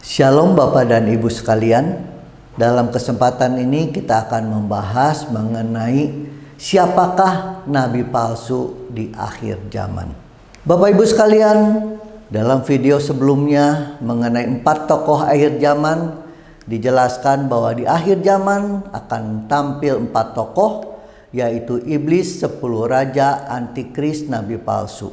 Shalom Bapak dan Ibu sekalian. Dalam kesempatan ini kita akan membahas mengenai siapakah nabi palsu di akhir zaman. Bapak Ibu sekalian, dalam video sebelumnya mengenai 4 tokoh akhir zaman dijelaskan bahwa di akhir zaman akan tampil 4 tokoh, yaitu iblis, 10 raja, antikris, nabi palsu.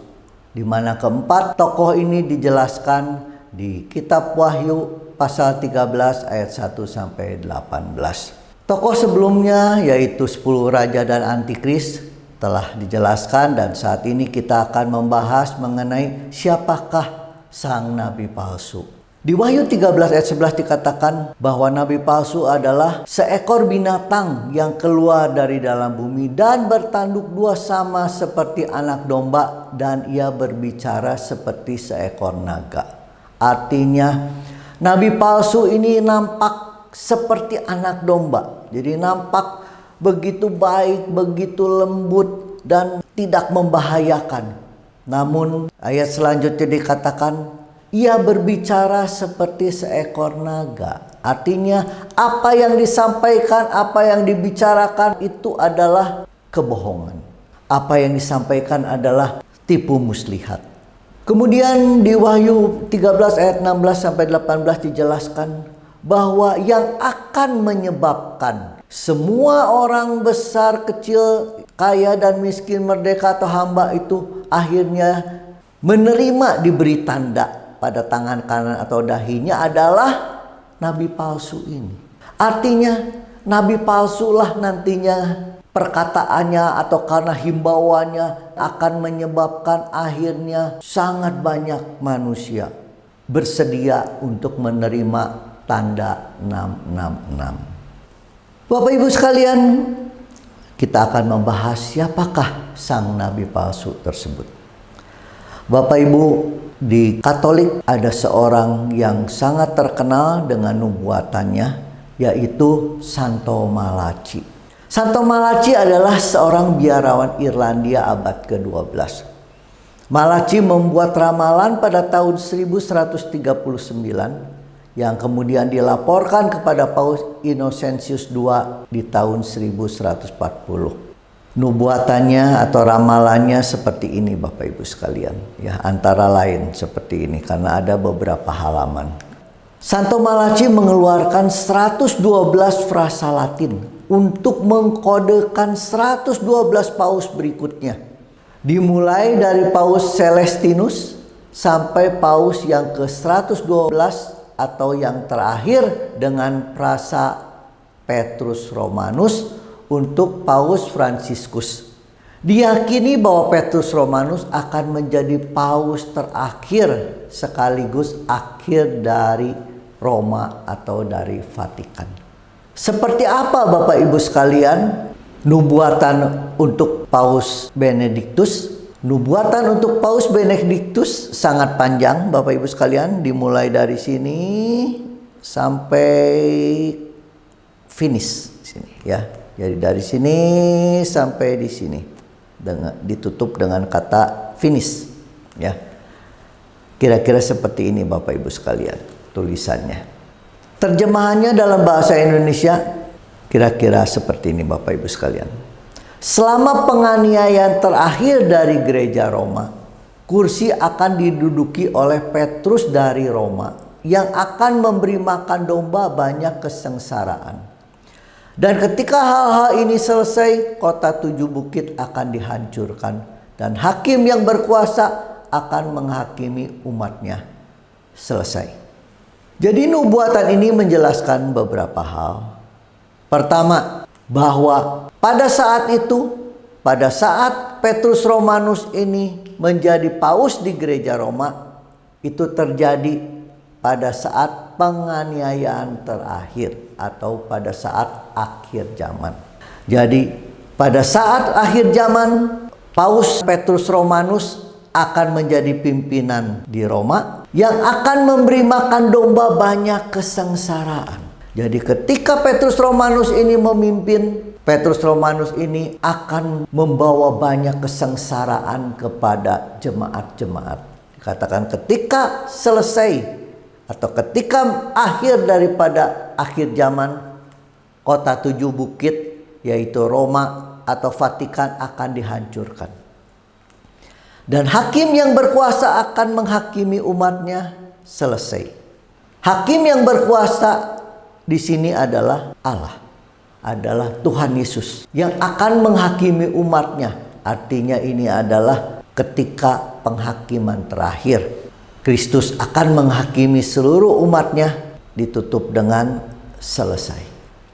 Di mana keempat tokoh ini dijelaskan di kitab Wahyu pasal 13 ayat 1 sampai 18. Tokoh sebelumnya yaitu 10 raja dan antikris telah dijelaskan, dan saat ini kita akan membahas mengenai siapakah sang nabi palsu. Di Wahyu 13 ayat 11 dikatakan bahwa nabi palsu adalah seekor binatang yang keluar dari dalam bumi dan bertanduk 2 sama seperti anak domba, dan ia berbicara seperti seekor naga. Artinya nabi palsu ini nampak seperti anak domba. Jadi nampak begitu baik, begitu lembut dan tidak membahayakan. Namun ayat selanjutnya dikatakan ia berbicara seperti seekor naga. Artinya apa yang disampaikan, apa yang dibicarakan itu adalah kebohongan. Apa yang disampaikan adalah tipu muslihat. Kemudian di Wahyu 13 ayat 16 sampai 18 dijelaskan bahwa yang akan menyebabkan semua orang besar, kecil, kaya dan miskin, merdeka atau hamba itu akhirnya menerima diberi tanda pada tangan kanan atau dahinya adalah nabi palsu ini. Artinya nabi palsulah nantinya perkataannya atau karena himbauannya akan menyebabkan akhirnya sangat banyak manusia bersedia untuk menerima tanda 666. Bapak Ibu sekalian, kita akan membahas siapakah sang nabi palsu tersebut. Bapak Ibu, di Katolik ada seorang yang sangat terkenal dengan nubuatannya, yaitu Santo Malachi. Santo Malachi adalah seorang biarawan Irlandia abad ke-12. Malachi membuat ramalan pada tahun 1139 yang kemudian dilaporkan kepada Paus Innocentius II di tahun 1140. Nubuatannya atau ramalannya seperti ini Bapak Ibu sekalian. Ya, antara lain seperti ini karena ada beberapa halaman. Santo Malachi mengeluarkan 112 frasa Latin untuk mengkodekan 112 paus berikutnya. Dimulai dari Paus Celestinus sampai paus yang ke-112 atau yang terakhir dengan frasa Petrus Romanus untuk Paus Fransiskus. Diyakini bahwa Petrus Romanus akan menjadi paus terakhir sekaligus akhir dari Roma atau dari Vatikan. Seperti apa Bapak Ibu sekalian nubuatan untuk Paus Benediktus? Nubuatan untuk Paus Benediktus sangat panjang Bapak Ibu sekalian, dimulai dari sini sampai finish sini ya. Jadi dari sini sampai di sini ditutup dengan kata finish ya. Kira-kira seperti ini Bapak Ibu sekalian tulisannya. Terjemahannya dalam bahasa Indonesia kira-kira seperti ini Bapak Ibu sekalian. Selama penganiayaan terakhir dari gereja Roma, kursi akan diduduki oleh Petrus dari Roma yang akan memberi makan domba banyak kesengsaraan. Dan ketika hal-hal ini selesai, kota 7 bukit akan dihancurkan dan hakim yang berkuasa akan menghakimi umatnya. Selesai. Jadi nubuatan ini menjelaskan beberapa hal. Pertama, bahwa pada saat itu, pada saat Petrus Romanus ini menjadi paus di gereja Roma, itu terjadi pada saat penganiayaan terakhir atau pada saat akhir zaman. Jadi pada saat akhir zaman, Paus Petrus Romanus akan menjadi pimpinan di Roma yang akan memberi makan domba banyak kesengsaraan. Jadi ketika Petrus Romanus ini memimpin, Petrus Romanus ini akan membawa banyak kesengsaraan kepada jemaat-jemaat. Dikatakan ketika selesai atau ketika akhir daripada akhir zaman, kota tujuh bukit yaitu Roma atau Vatikan akan dihancurkan. Dan hakim yang berkuasa akan menghakimi umatnya selesai. Hakim yang berkuasa di sini adalah Allah, adalah Tuhan Yesus yang akan menghakimi umatnya. Artinya ini adalah ketika penghakiman terakhir. Kristus akan menghakimi seluruh umatnya, ditutup dengan selesai.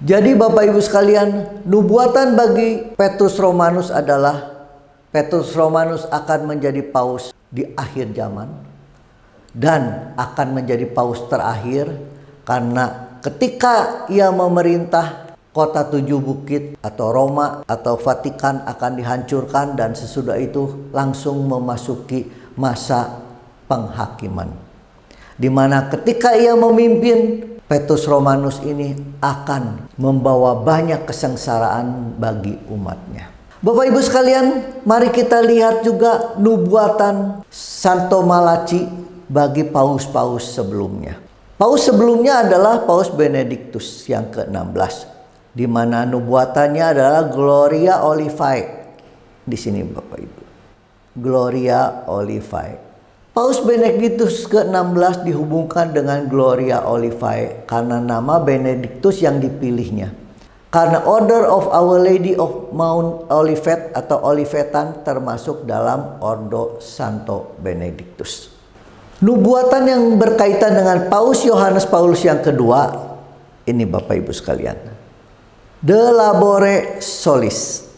Jadi Bapak Ibu sekalian, nubuatan bagi Petrus Romanus adalah Petrus Romanus akan menjadi paus di akhir zaman dan akan menjadi paus terakhir, karena ketika ia memerintah, kota tujuh bukit atau Roma atau Vatikan akan dihancurkan dan sesudah itu langsung memasuki masa penghakiman, di mana ketika ia memimpin, Petrus Romanus ini akan membawa banyak kesengsaraan bagi umatnya. Bapak Ibu sekalian, mari kita lihat juga nubuatan Santo Malachi bagi paus-paus sebelumnya. Paus sebelumnya adalah Paus Benediktus yang ke-16, di mana nubuatannya adalah Gloria Olivae. Di sini Bapak Ibu, Gloria Olivae. Paus Benediktus ke-16 dihubungkan dengan Gloria Olivae karena nama Benediktus yang dipilihnya. Karena Order of Our Lady of Mount Olivet atau Olivetan termasuk dalam Ordo Santo Benediktus. Nubuatan yang berkaitan dengan Paus Yohanes Paulus yang kedua, ini Bapak Ibu sekalian. De Labore Solis.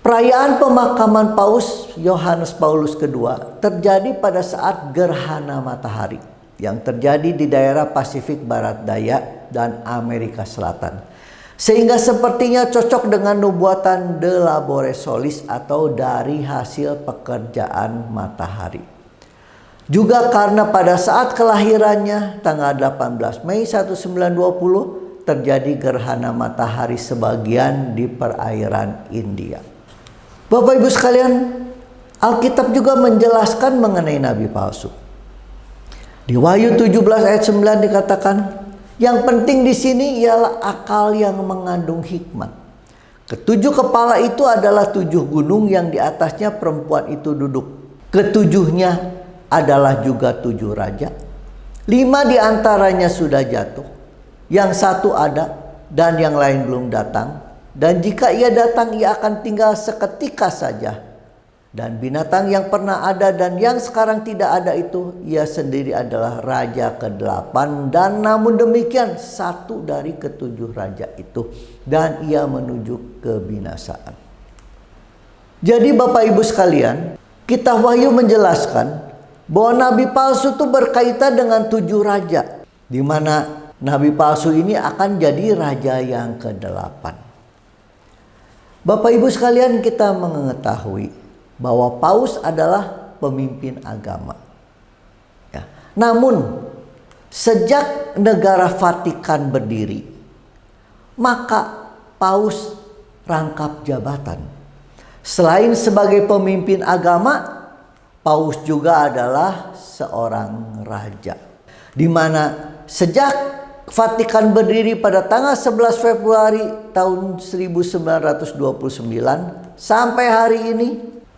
Perayaan pemakaman Paus Yohanes Paulus II terjadi pada saat gerhana matahari yang terjadi di daerah Pasifik Barat Daya dan Amerika Selatan. Sehingga sepertinya cocok dengan nubuatan De Labore Solis atau dari hasil pekerjaan matahari. Juga karena pada saat kelahirannya tanggal 18 Mei 1920 terjadi gerhana matahari sebagian di perairan India. Bapak Ibu sekalian, Alkitab juga menjelaskan mengenai nabi palsu. Di Wahyu 17 ayat 9 dikatakan, yang penting di sini ialah akal yang mengandung hikmat. Ketujuh kepala itu adalah tujuh gunung yang di atasnya perempuan itu duduk. Ketujuhnya adalah juga tujuh raja. 5 diantaranya sudah jatuh, yang satu ada dan yang lain belum datang. Dan jika ia datang, ia akan tinggal seketika saja. Dan binatang yang pernah ada dan yang sekarang tidak ada itu, ia sendiri adalah raja ke-8. Dan namun demikian, satu dari ketujuh raja itu. Dan ia menuju kebinasaan. Jadi Bapak Ibu sekalian, kitab Wahyu menjelaskan bahwa nabi palsu itu berkaitan dengan 7 raja. Di mana nabi palsu ini akan jadi raja yang ke-8. Bapak Ibu sekalian, kita mengetahui bahwa paus adalah pemimpin agama. Ya. Namun, sejak negara Vatikan berdiri, maka paus rangkap jabatan. Selain sebagai pemimpin agama, paus juga adalah seorang raja. Di mana sejak Vatikan berdiri pada tanggal 11 Februari tahun 1929 sampai hari ini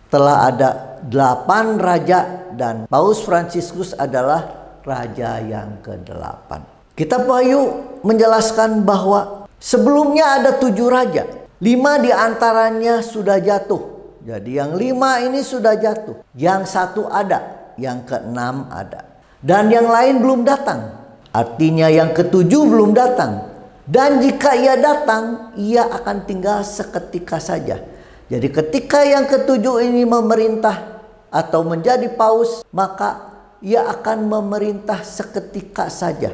telah ada 8 raja dan Paus Fransiskus adalah raja yang ke-8. Kitab Wahyu menjelaskan bahwa sebelumnya ada 7 raja. 5 diantaranya sudah jatuh. Jadi yang 5 ini sudah jatuh. Yang satu ada, yang ke-6 ada. Dan yang lain belum datang. Artinya yang ke-7 belum datang. Dan jika ia datang, ia akan tinggal seketika saja. Jadi ketika yang ke-7 ini memerintah atau menjadi paus, maka ia akan memerintah seketika saja.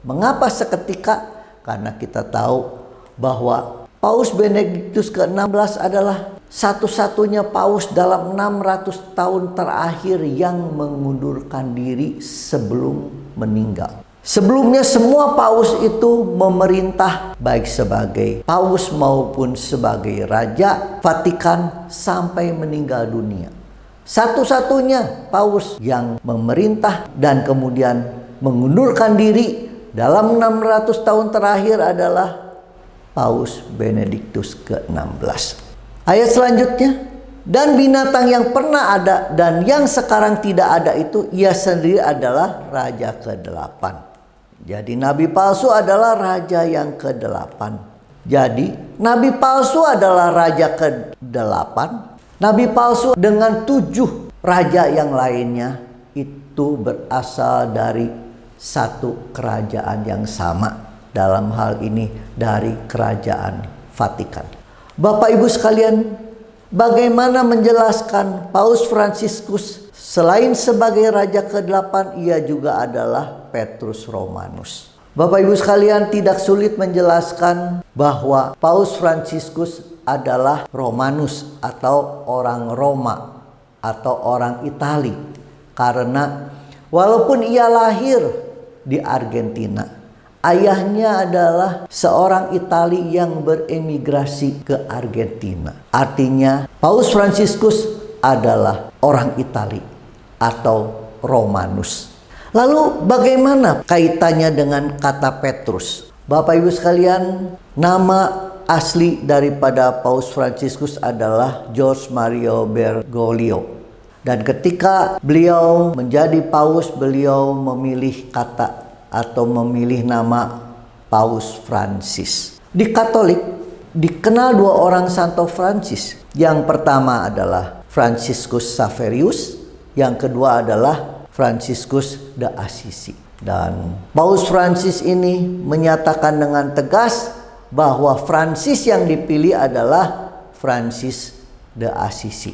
Mengapa seketika? Karena kita tahu bahwa Paus Benediktus ke-16 adalah satu-satunya paus dalam 600 tahun terakhir yang mengundurkan diri sebelum meninggal. Sebelumnya semua paus itu memerintah baik sebagai paus maupun sebagai raja Vatikan sampai meninggal dunia. Satu-satunya Paus yang memerintah dan kemudian mengundurkan diri dalam 600 tahun terakhir adalah Paus Benediktus ke-16. Ayat selanjutnya, dan binatang yang pernah ada dan yang sekarang tidak ada itu, ia sendiri adalah raja ke-8. Jadi nabi palsu adalah raja yang ke-8. Jadi nabi palsu adalah raja ke-8. Nabi palsu dengan 7 raja yang lainnya itu berasal dari satu kerajaan yang sama. Dalam hal ini dari kerajaan Vatikan. Bapak Ibu sekalian, bagaimana menjelaskan Paus Fransiskus selain sebagai raja ke-8, ia juga adalah Petrus Romanus. Bapak Ibu sekalian, tidak sulit menjelaskan bahwa Paus Fransiskus adalah Romanus atau orang Roma atau orang Itali. Karena walaupun ia lahir di Argentina, ayahnya adalah seorang Itali yang beremigrasi ke Argentina. Artinya Paus Fransiskus adalah orang Itali atau Romanus. Lalu bagaimana kaitannya dengan kata Petrus? Bapak Ibu sekalian, nama asli daripada Paus Fransiskus adalah George Mario Bergoglio. Dan ketika beliau menjadi paus, beliau memilih kata atau memilih nama Paus Francis. Di Katolik dikenal 2 orang Santo Francis. Yang pertama adalah Franciscus Xaverius, yang kedua adalah Franciscus de Assisi. Dan Paus Francis ini menyatakan dengan tegas bahwa Francis yang dipilih adalah Francis de Assisi.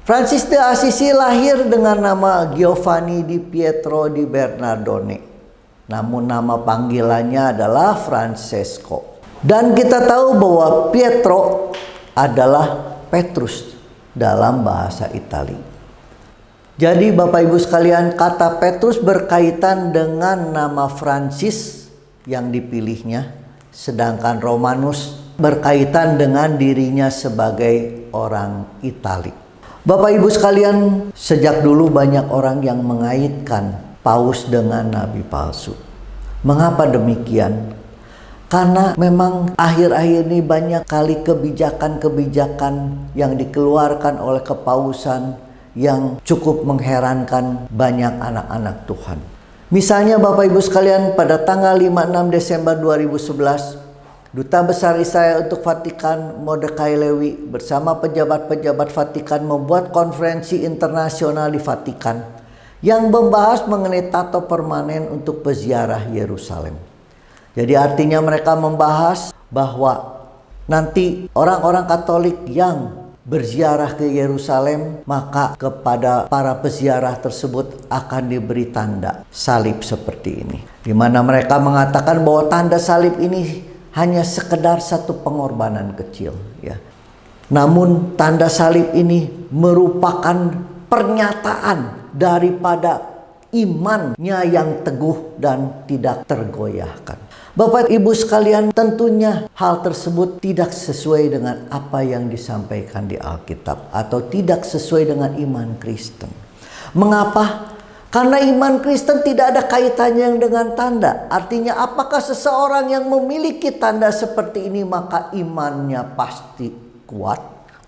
Francis de Assisi lahir dengan nama Giovanni di Pietro di Bernardone. Namun nama panggilannya adalah Francesco. Dan kita tahu bahwa Pietro adalah Petrus dalam bahasa Itali. Jadi Bapak Ibu sekalian, kata Petrus berkaitan dengan nama Francis yang dipilihnya. Sedangkan Romanus berkaitan dengan dirinya sebagai orang Itali. Bapak Ibu sekalian, sejak dulu banyak orang yang mengaitkan Paus dengan nabi palsu. Mengapa demikian? Karena memang akhir-akhir ini banyak kali kebijakan-kebijakan yang dikeluarkan oleh kepausan yang cukup mengherankan banyak anak-anak Tuhan. Misalnya Bapak Ibu sekalian, pada tanggal 5-6 Desember 2011, Duta Besar Israel untuk Vatikan Mordechai Lewi bersama pejabat-pejabat Vatikan membuat konferensi internasional di Vatikan yang membahas mengenai tato permanen untuk peziarah Yerusalem. Jadi artinya mereka membahas bahwa nanti orang-orang Katolik yang berziarah ke Yerusalem, maka kepada para peziarah tersebut akan diberi tanda salib seperti ini. Di mana mereka mengatakan bahwa tanda salib ini hanya sekedar satu pengorbanan kecil, ya. Namun tanda salib ini merupakan pernyataan daripada imannya yang teguh dan tidak tergoyahkan. Bapak Ibu sekalian, tentunya hal tersebut tidak sesuai dengan apa yang disampaikan di Alkitab atau tidak sesuai dengan iman Kristen. Mengapa? Karena iman Kristen tidak ada kaitannya dengan tanda. Artinya apakah seseorang yang memiliki tanda seperti ini maka imannya pasti kuat?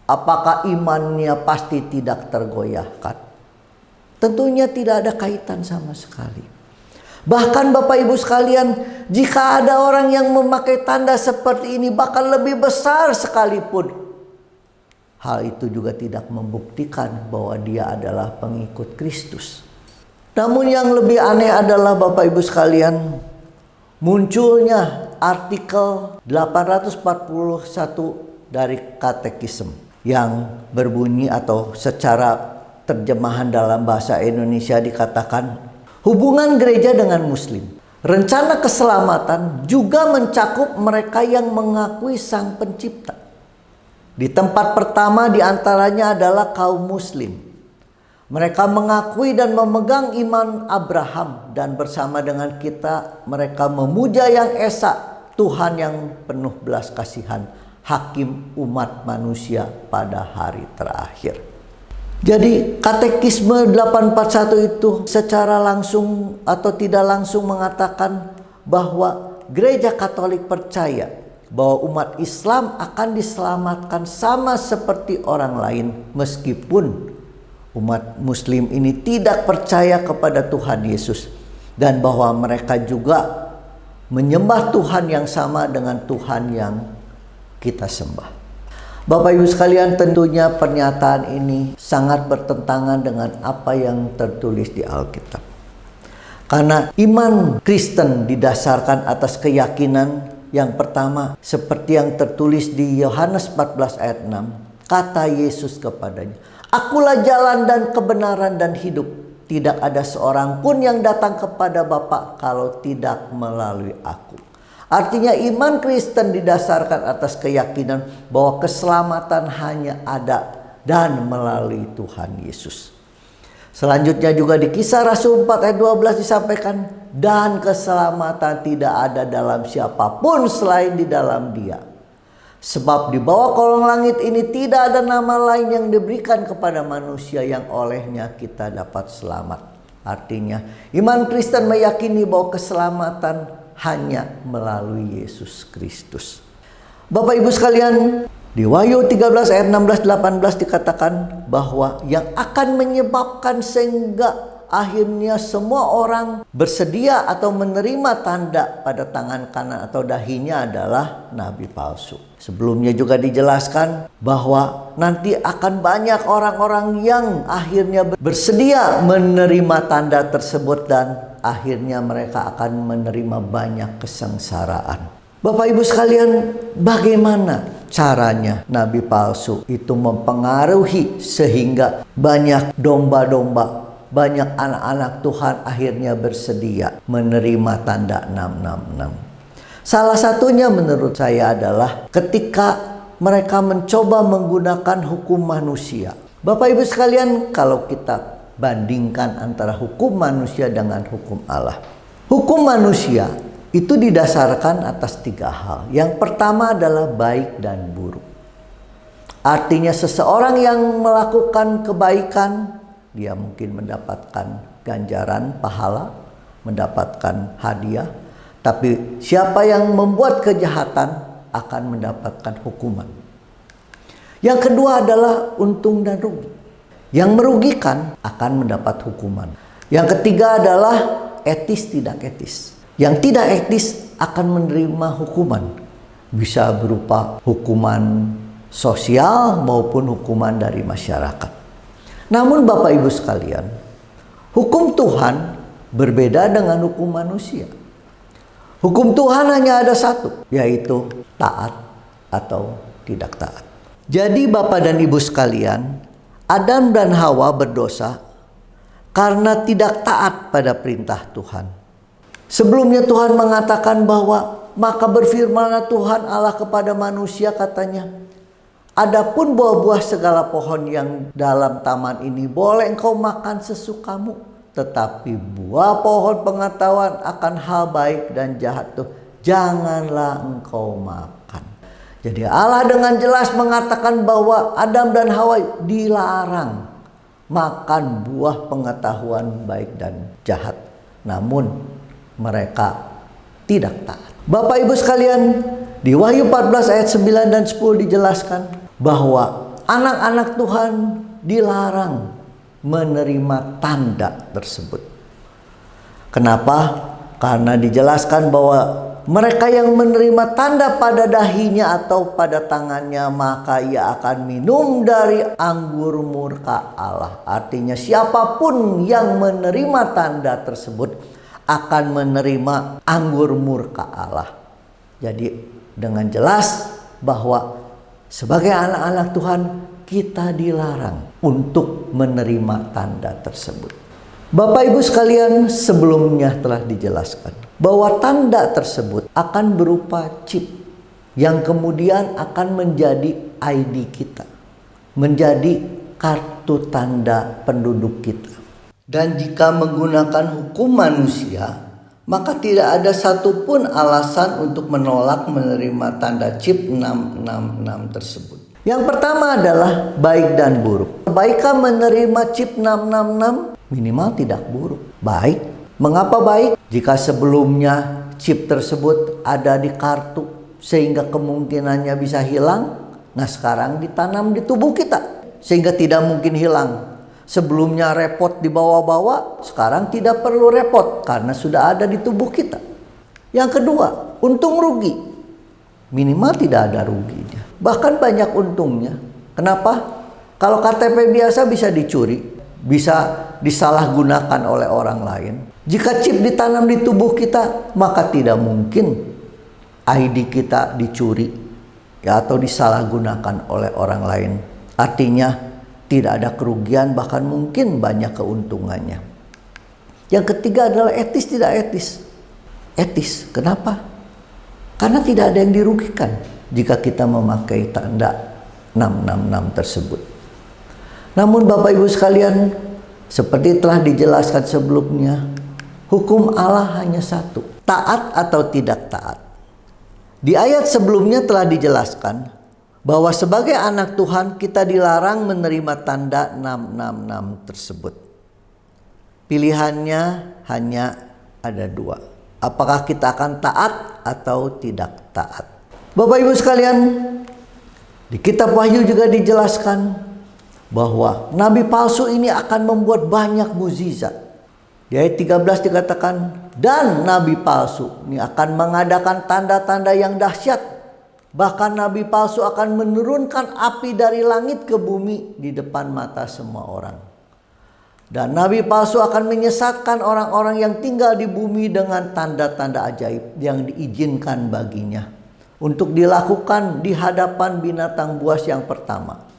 Apakah imannya pasti tidak tergoyahkan? Tentunya tidak ada kaitan sama sekali. Bahkan Bapak Ibu sekalian, jika ada orang yang memakai tanda seperti ini bahkan lebih besar sekalipun, hal itu juga tidak membuktikan bahwa dia adalah pengikut Kristus. Namun yang lebih aneh adalah Bapak Ibu sekalian, munculnya artikel 841 dari Katekisme yang berbunyi atau secara terjemahan dalam bahasa Indonesia dikatakan, hubungan gereja dengan Muslim, rencana keselamatan juga mencakup mereka yang mengakui Sang Pencipta. Di tempat pertama diantaranya adalah kaum Muslim. Mereka mengakui dan memegang iman Abraham, dan bersama dengan kita mereka memuja Yang Esa, Tuhan yang penuh belas kasihan, Hakim umat manusia pada hari terakhir. Jadi Katekisme 841 itu secara langsung atau tidak langsung mengatakan bahwa Gereja Katolik percaya bahwa umat Islam akan diselamatkan sama seperti orang lain, meskipun umat Muslim ini tidak percaya kepada Tuhan Yesus, dan bahwa mereka juga menyembah Tuhan yang sama dengan Tuhan yang kita sembah. Bapak Ibu sekalian, tentunya pernyataan ini sangat bertentangan dengan apa yang tertulis di Alkitab. Karena iman Kristen didasarkan atas keyakinan yang pertama, seperti yang tertulis di Yohanes 14 ayat 6. Kata Yesus kepadanya, "Akulah jalan dan kebenaran dan hidup. Tidak ada seorang pun yang datang kepada Bapa kalau tidak melalui aku." Artinya iman Kristen didasarkan atas keyakinan bahwa keselamatan hanya ada dan melalui Tuhan Yesus. Selanjutnya juga di Kisah Rasul 4 ayat 12 disampaikan, dan keselamatan tidak ada dalam siapapun selain di dalam Dia. Sebab di bawah kolong langit ini tidak ada nama lain yang diberikan kepada manusia yang olehnya kita dapat selamat. Artinya iman Kristen meyakini bahwa keselamatan hanya melalui Yesus Kristus. Bapak Ibu sekalian, di Wahyu 13 ayat 16-18 dikatakan bahwa yang akan menyebabkan sehingga akhirnya semua orang bersedia atau menerima tanda pada tangan kanan atau dahinya adalah nabi palsu. Sebelumnya juga dijelaskan bahwa nanti akan banyak orang-orang yang akhirnya bersedia menerima tanda tersebut dan akhirnya mereka akan menerima banyak kesengsaraan. Bapak Ibu sekalian, bagaimana caranya nabi palsu itu mempengaruhi sehingga banyak domba-domba, banyak anak-anak Tuhan akhirnya bersedia menerima tanda 666. Salah satunya menurut saya adalah ketika mereka mencoba menggunakan hukum manusia. Bapak Ibu sekalian, kalau kita bandingkan antara hukum manusia dengan hukum Allah. Hukum manusia itu didasarkan atas 3 hal. Yang pertama adalah baik dan buruk. Artinya seseorang yang melakukan kebaikan, dia mungkin mendapatkan ganjaran pahala, mendapatkan hadiah. Tapi siapa yang membuat kejahatan akan mendapatkan hukuman. Yang kedua adalah untung dan rugi. Yang merugikan akan mendapat hukuman. Yang ketiga adalah etis tidak etis. Yang tidak etis akan menerima hukuman. Bisa berupa hukuman sosial maupun hukuman dari masyarakat. Namun Bapak Ibu sekalian, hukum Tuhan berbeda dengan hukum manusia. Hukum Tuhan hanya ada satu, yaitu taat atau tidak taat. Jadi Bapak dan Ibu sekalian, Adam dan Hawa berdosa karena tidak taat pada perintah Tuhan. Sebelumnya Tuhan mengatakan bahwa maka berfirmanlah Tuhan Allah kepada manusia, katanya, "Adapun buah-buah segala pohon yang dalam taman ini boleh engkau makan sesukamu, tetapi buah pohon pengetahuan akan hal baik dan jahat itu janganlah engkau makan." Jadi Allah dengan jelas mengatakan bahwa Adam dan Hawa dilarang makan buah pengetahuan baik dan jahat. Namun mereka tidak taat. Bapak Ibu sekalian, di Wahyu 14 ayat 9 dan 10 dijelaskan bahwa anak-anak Tuhan dilarang menerima tanda tersebut. Kenapa? Karena dijelaskan bahwa mereka yang menerima tanda pada dahinya atau pada tangannya, maka ia akan minum dari anggur murka Allah. Artinya siapapun yang menerima tanda tersebut akan menerima anggur murka Allah. Jadi dengan jelas bahwa sebagai anak-anak Tuhan kita dilarang untuk menerima tanda tersebut. Bapak Ibu sekalian, sebelumnya telah dijelaskan bahwa tanda tersebut akan berupa chip yang kemudian akan menjadi ID kita, menjadi kartu tanda penduduk kita. Dan jika menggunakan hukum manusia, maka tidak ada satupun alasan untuk menolak menerima tanda chip 666 tersebut. Yang pertama adalah baik dan buruk. Kebaikan menerima chip 666 minimal tidak buruk. Baik. Mengapa baik? Jika sebelumnya chip tersebut ada di kartu sehingga kemungkinannya bisa hilang, nah sekarang ditanam di tubuh kita sehingga tidak mungkin hilang. Sebelumnya repot dibawa-bawa, sekarang tidak perlu repot karena sudah ada di tubuh kita. Yang kedua, untung rugi. Minimal tidak ada ruginya. Bahkan banyak untungnya. Kenapa? Kalau KTP biasa bisa dicuri, bisa disalahgunakan oleh orang lain. Jika chip ditanam di tubuh kita, maka tidak mungkin ID kita dicuri ya, atau disalahgunakan oleh orang lain. Artinya tidak ada kerugian, bahkan mungkin banyak keuntungannya. Yang ketiga adalah etis tidak etis. Etis, kenapa? Karena tidak ada yang dirugikan jika kita memakai tanda 666 tersebut. Namun Bapak Ibu sekalian, seperti telah dijelaskan sebelumnya, hukum Allah hanya satu, taat atau tidak taat. Di ayat sebelumnya telah dijelaskan bahwa sebagai anak Tuhan kita dilarang menerima tanda 666 tersebut. Pilihannya hanya ada dua. Apakah kita akan taat atau tidak taat? Bapak Ibu sekalian, di kitab Wahyu juga dijelaskan bahwa nabi palsu ini akan membuat banyak mukjizat. Di ayat 13 dikatakan, dan nabi palsu ini akan mengadakan tanda-tanda yang dahsyat. Bahkan nabi palsu akan menurunkan api dari langit ke bumi di depan mata semua orang. Dan nabi palsu akan menyesatkan orang-orang yang tinggal di bumi dengan tanda-tanda ajaib yang diizinkan baginya untuk dilakukan di hadapan binatang buas yang pertama.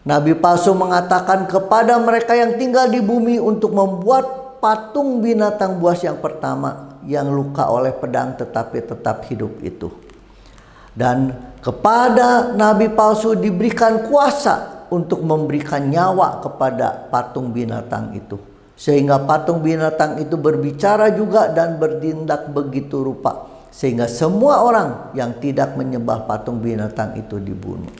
Nabi palsu mengatakan kepada mereka yang tinggal di bumi untuk membuat patung binatang buas yang pertama yang luka oleh pedang tetapi tetap hidup itu. Dan kepada nabi palsu diberikan kuasa untuk memberikan nyawa kepada patung binatang itu. Sehingga patung binatang itu berbicara juga dan bertindak begitu rupa. Sehingga semua orang yang tidak menyembah patung binatang itu dibunuh.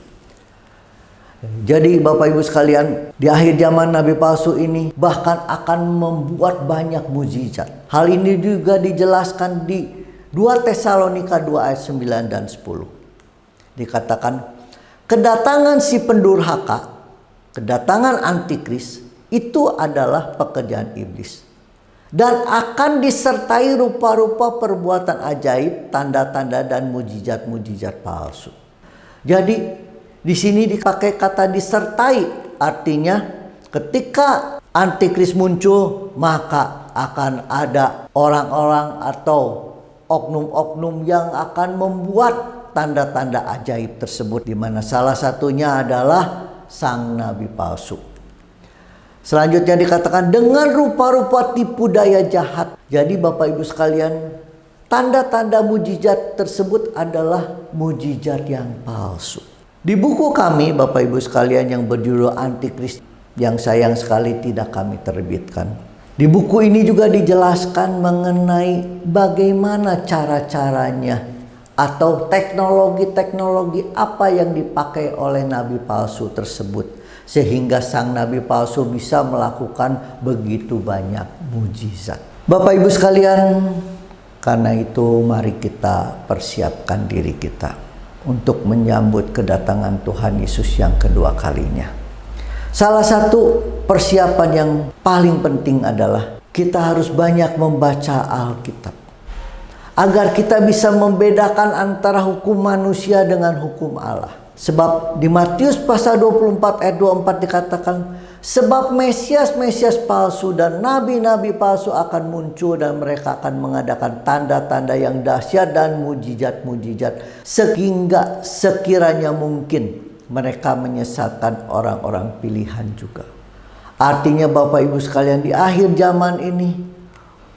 Jadi Bapak Ibu sekalian, di akhir zaman nabi palsu ini bahkan akan membuat banyak mukjizat. Hal ini juga dijelaskan di 2 Tesalonika 2 ayat 9 dan 10. Dikatakan, kedatangan si pendurhaka, kedatangan antikris itu adalah pekerjaan iblis. Dan akan disertai rupa-rupa perbuatan ajaib, tanda-tanda dan mukjizat-mukjizat palsu. Jadi di sini dipakai kata disertai, artinya ketika antikris muncul maka akan ada orang-orang atau oknum-oknum yang akan membuat tanda-tanda ajaib tersebut, di mana salah satunya adalah sang nabi palsu. Selanjutnya dikatakan dengan rupa-rupa tipu daya jahat. Jadi Bapak Ibu sekalian, tanda-tanda mukjizat tersebut adalah mukjizat yang palsu. Di buku kami Bapak Ibu sekalian yang berjudul Antikris, yang sayang sekali tidak kami terbitkan. Di buku ini juga dijelaskan mengenai bagaimana cara-caranya atau teknologi-teknologi apa yang dipakai oleh nabi palsu tersebut. Sehingga sang nabi palsu bisa melakukan begitu banyak mukjizat. Bapak Ibu sekalian, karena itu mari kita persiapkan diri kita untuk menyambut kedatangan Tuhan Yesus yang kedua kalinya. Salah satu persiapan yang paling penting adalah kita harus banyak membaca Alkitab. Agar kita bisa membedakan antara hukum manusia dengan hukum Allah. Sebab di Matius pasal 24 ayat 24 dikatakan, sebab Mesias palsu dan nabi-nabi palsu akan muncul dan mereka akan mengadakan tanda-tanda yang dahsyat dan mujizat-mujizat sehingga sekiranya mungkin mereka menyesatkan orang-orang pilihan juga. Artinya Bapak Ibu sekalian, di akhir zaman ini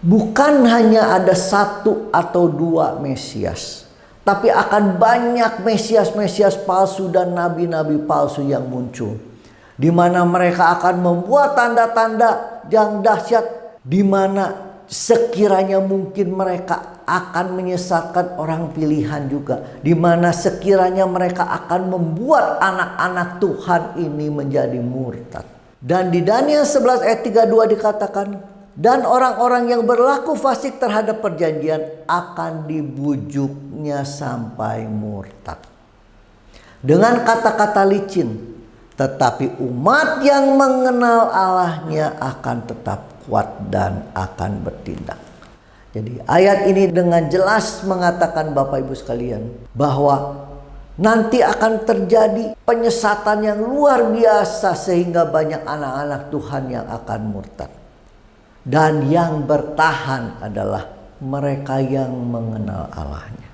bukan hanya ada satu atau dua Mesias, tapi akan banyak Mesias palsu dan nabi-nabi palsu yang muncul, di mana mereka akan membuat tanda-tanda yang dahsyat, di mana sekiranya mungkin mereka akan menyesatkan orang pilihan juga, di mana sekiranya mereka akan membuat anak-anak Tuhan ini menjadi murtad. Dan di Daniel 11 ayat 32 dikatakan, dan orang-orang yang berlaku fasik terhadap perjanjian akan dibujuknya sampai murtad dengan kata-kata licin. Tetapi umat yang mengenal Allahnya akan tetap kuat dan akan bertindak. Jadi ayat ini dengan jelas mengatakan Bapak Ibu sekalian bahwa nanti akan terjadi penyesatan yang luar biasa sehingga banyak anak-anak Tuhan yang akan murtad. Dan yang bertahan adalah mereka yang mengenal Allahnya.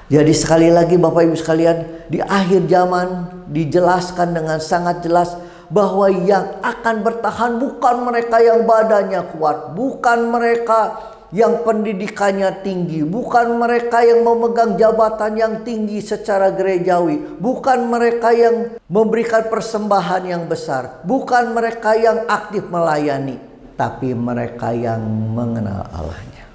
Jadi sekali lagi Bapak Ibu sekalian, di akhir zaman dijelaskan dengan sangat jelas bahwa yang akan bertahan bukan mereka yang badannya kuat, bukan mereka yang pendidikannya tinggi, bukan mereka yang memegang jabatan yang tinggi secara gerejawi, bukan mereka yang memberikan persembahan yang besar, bukan mereka yang aktif melayani, tapi mereka yang mengenal Allahnya.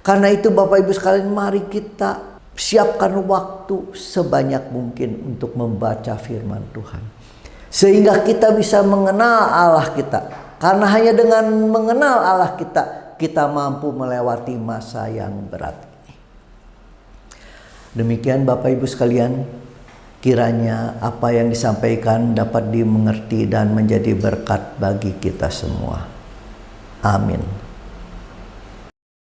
Karena itu Bapak Ibu sekalian, mari kita siapkan waktu sebanyak mungkin untuk membaca firman Tuhan, sehingga kita bisa mengenal Allah kita. Karena hanya dengan mengenal Allah kita mampu melewati masa yang berat ini. Demikian Bapak Ibu sekalian, kiranya apa yang disampaikan dapat dimengerti dan menjadi berkat bagi kita semua. Amin.